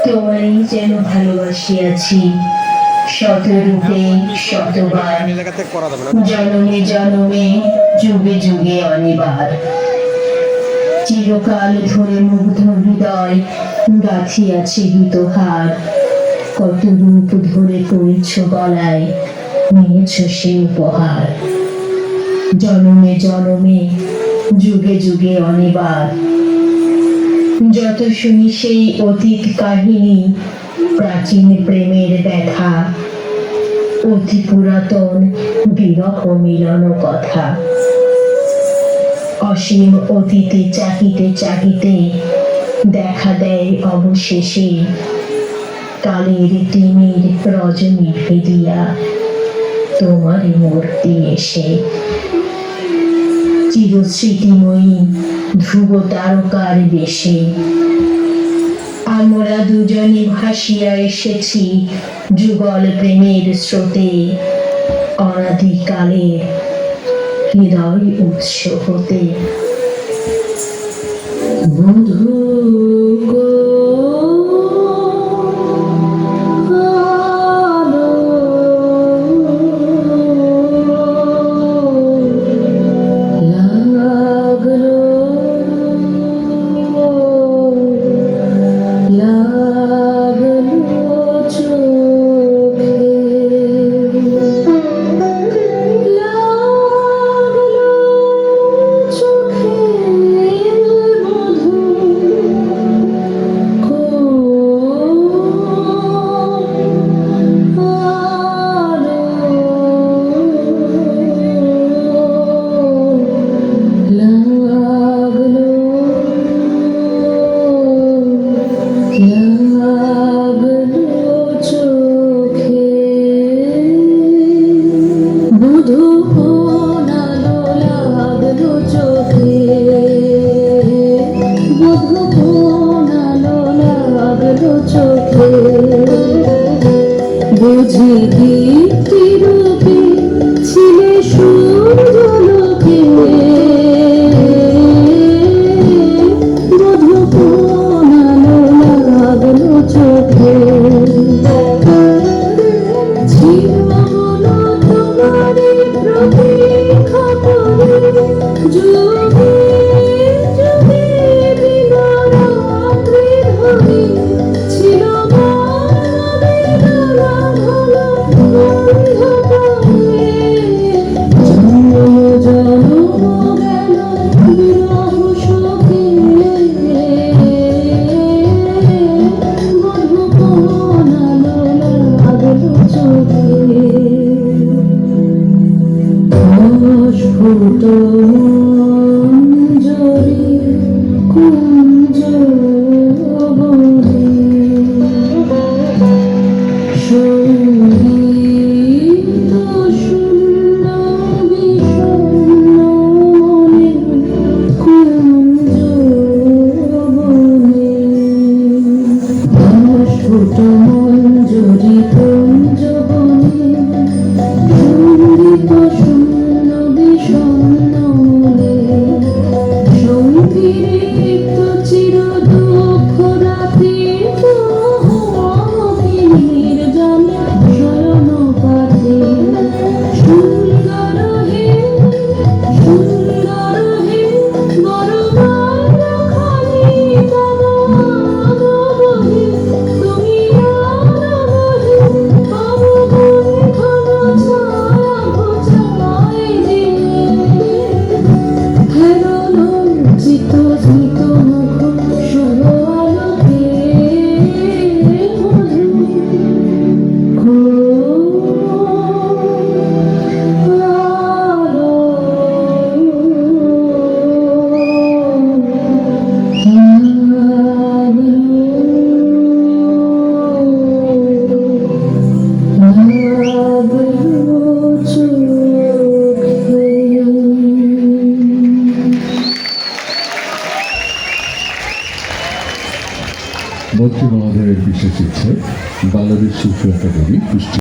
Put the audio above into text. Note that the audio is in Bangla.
তোমারই যেন ভালোবাসিয়াছি শতরূপে শতবার, জনমে জনমে যুগে যুগে অনিবার। চিরকাল ধরে মুগ্ধ হৃদয় গাঁথিয়াছি গীতহার, কত রূপ ধরে করেছ গলায় নিয়েছ সে উপহার। জনমে জনমে যুগে যুগে অনিবার, যত শুনি সেই অতীত কাহিনী, প্রাচীন প্রেমের ব্যথা, অতি পুরাতন বিরহ মিলন কথা। অসীম অতীতে চাহিতে চাহিতে দেখা দেয় অবশেষে কালের তিমির রজনী ভেদিয়া তোমারই মূর্তি এসে। চিরস্মৃতিময়ী ধ্রুব তারকার বেশে আমরা দুজনে ভাসিয়া এসেছি যুগল প্রেমের স্রোতে, অনাদিকালের হৃদয় উৎস হতে। বধূ বুঝি দীপ্তিরূপে ছিলে সূর্যালোকে, বধূ কোন আলো লাগলো চোখে। ছিল মন তোমারই প্রতীক্ষা করে, যুগে যুগে দিন রাত্রি ধরে ছিল মন্ত্রী মহোদয়ের বিশেষ ইচ্ছে বাংলাদেশ শিশু একাডেমি